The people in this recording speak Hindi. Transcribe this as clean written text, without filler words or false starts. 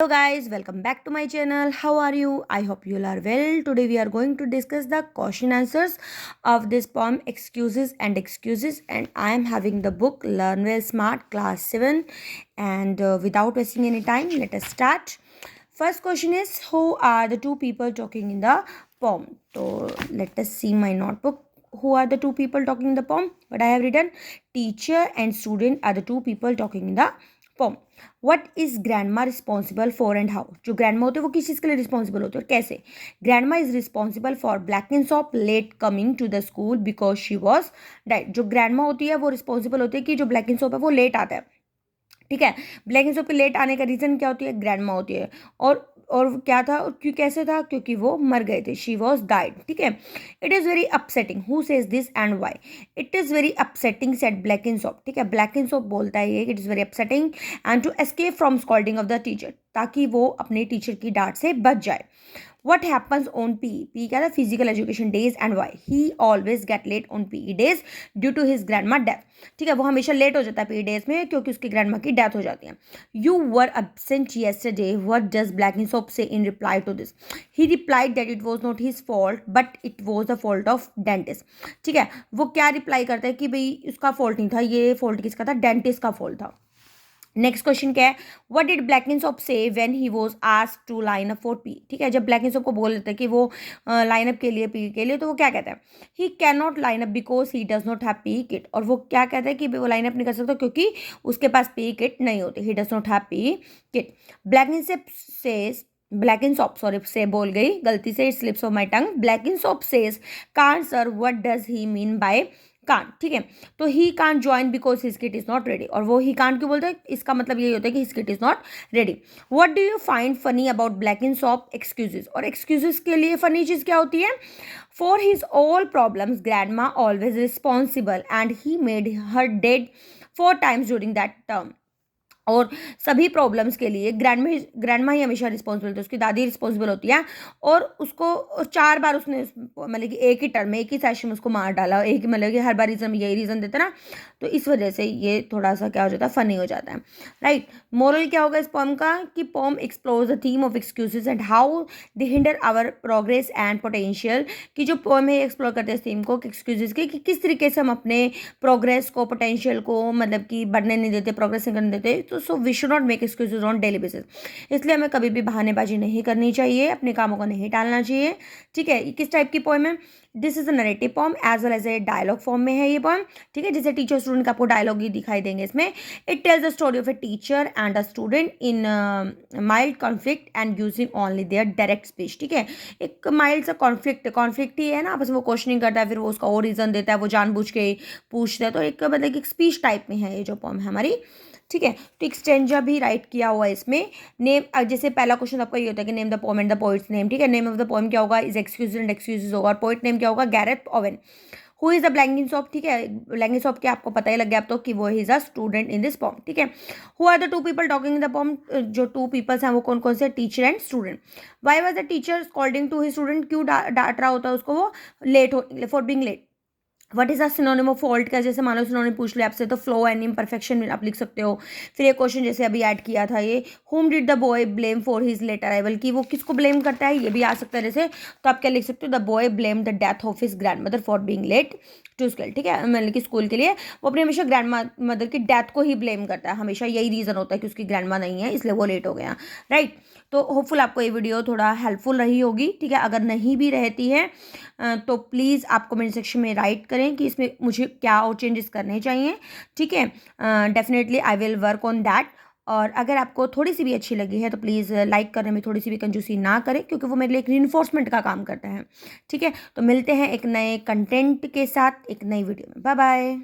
Hello guys, welcome back to my channel. How are you? I hope you all are well. Today we are going to discuss the question answers of this poem Excuses and Excuses, and I am having the book Learn Well Smart class 7. And without wasting any time, let us start. First question is, who are the two people talking in the poem? So let us see my notebook. Who are the two people talking in the poem? What I have written, teacher and student are the two people talking in the poem. What is grandma responsible for and how? जो ग्रैंडमा होते हैं वो किस चीज़ के लिए रिस्पॉन्सिबल होते हैं और कैसे? Grandma is responsible for Blenkinsop late coming to the school because she was died. जो ग्रैंडमा होती है वो रिस्पॉन्सिबल होती है कि जो ब्लैकिंसॉप है वो लेट आता है. ठीक है, ब्लैकिंसॉप के लेट आने का रीज़न क्या होती है? ग्रैंडमा होती है. और क्या था, क्यों, कैसे था? क्योंकि वो मर गए थे. She was died. ठीक है. It is very upsetting. Who says this and why? It is very upsetting said Blenkinsop. ठीक है, ब्लैकिंसॉप बोलता है ये, it is very upsetting and to escape from scolding of the teacher, ताकि वो अपने टीचर की डांट से बच जाए. What happens on PE? PE क्या था? Physical education days and why? He always get late on PE days due to his grandma death. ठीक है, वो हमेशा लेट हो जाता है PE days में क्योंकि उसकी grandma की death हो जाती है. You were absent yesterday. What does Blackinsop say in reply to this? He replied that it was not his fault, but it was the fault of dentist. ठीक है, वो क्या रिप्लाई करता है कि भाई उसका फॉल्ट नहीं था, ये फॉल्ट किसका था? डेंटिस्ट का फॉल्ट था. नेक्स्ट क्वेश्चन क्या है? What did Blenkinsop say when he was asked to line up for P? ठीक है, जब ब्लैकिंसॉप को बोल देते हैं कि वो लाइन अप के लिए, पी के लिए, तो वो क्या कहता है? He can not line up because he does not have P kit. और वो क्या कहता है कि वो लाइन अप नहीं कर सकता क्योंकि उसके पास पी किट नहीं होती. He does not have P kit. Blenkinsop sorry से बोल गई गलती से, it slips of my tongue. Blenkinsop says can't sir what does he mean by can't. ठीक है, तो he can't join because his kit is not ready. और वो ही कांट क्यों बोलते हैं? इसका मतलब यही होता है कि his kit is not ready. What do you find funny about Blenkinsop excuses? और एक्सक्यूजेस के लिए फनी चीज क्या होती है? For his all problems grandma always responsible and he made her dead 4 times during that term. और सभी प्रॉब्लम्स के लिए ग्रैंडमा ही हमेशा रिस्पॉन्सिबल थी, उसकी दादी रिस्पॉन्सिबल होती है. और उसको 4 बार उसने मतलब कि एक ही टर्म में, एक ही सेशन में उसको मार डाला. एक मतलब कि हर बार रीज़न यही रीज़न देते ना, तो इस वजह से ये थोड़ा सा क्या हो जाता है, फनी हो जाता है. राइट. मोरल क्या होगा इस पोम का? कि poem explores the theme of excuses and how they hinder our progress and potential. कि जो पोम है एक्सप्लोर करते हैं इस थीम को, एक्सक्यूजेज के, कि किस तरीके से हम अपने प्रोग्रेस को, पोटेंशियल को मतलब कि बढ़ने नहीं देते, प्रोग्रेस नहीं करने देते. तो so we should not make excuses on daily basis. इसलिए हमें कभी भी बहानेबाजी नहीं करनी चाहिए, अपने कामों को नहीं टालना चाहिए. ठीक है, किस टाइप की पोएम है? This is a narrative poem as well as a dialogue form में है ये पोएम. ठीक है, जैसे टीचर स्टूडेंट का आपको डायलॉग ही दिखाई देंगे इसमें. It tells the story of a teacher and a student in mild conflict and using only their direct speech. ठीक है, एक माइल्ड सा कॉन्फ्लिक्ट ही है ना, आपस में वो क्वेश्चनिंग करता है, फिर वो उसका और रीज़न देता है, वो जानबूझ के पूछता है. तो एक मतलब एक स्पीच टाइप में है ये जो पोएम है हमारी. ठीक है, तो एक्सटेंजा भी राइट किया हुआ है इसमें. नेम, जैसे पहला क्वेश्चन आपका ये होता है कि name the poem and the poets name. ठीक है, नेम ऑफ द पोएम क्या होगा? इज एक्सक्यूजेज एंड एक्सक्यूजेज होगा. और पोइट नेम क्या होगा? Gareth Owen. Who is the Blenkinsop? ठीक है, ब्लैकिंसॉप के आपको पता ही लग गया अब तो कि वो is a student in this poem. ठीक है, who are the two people talking in the poem? जो टू पीपल्स हैं वो कौन कौन से? Teacher and student. Why was the teacher scolding to his student? क्यों डांट रहा होता है उसको वो? लेट हो, for being late. What is the synonym of fault का? जैसे मान लो सिनोनिम पूछ लिया आपसे, तो फ्लो एंड इम्परफेक्शन आप लिख सकते हो. फिर एक क्वेश्चन जैसे अभी ऐड किया था ये, whom did the boy blame for his late arrival? की वो किसको ब्लेम करता है, ये भी आ सकता है जैसे. तो आप क्या लिख सकते हो? The boy blame the death of his grand mother for being late to school. ठीक है, मतलब कि स्कूल के लिए वो अपनी हमेशा ग्रैंड मदर की डेथ को ही ब्लेम करता है. हमेशा यही रीज़न होता है कि उसकी ग्रैंड नहीं है इसलिए वो लेट हो गया. राइट. तो होपफुल आपको ये वीडियो थोड़ा हेल्पफुल रही होगी. ठीक है, अगर नहीं भी रहती है तो प्लीज़ आप कमेंट सेक्शन में राइट करें कि इसमें मुझे क्या और चेंजेस करने चाहिए. ठीक है, definitely I will work on that. और अगर आपको थोड़ी सी भी अच्छी लगी है तो प्लीज़ लाइक करने में थोड़ी सी भी कंजूसी ना करें, क्योंकि वो मेरे लिए एक रीइंफोर्समेंट का काम करता है. ठीक है, तो मिलते हैं एक नए कंटेंट के साथ एक नई वीडियो में. Bye bye.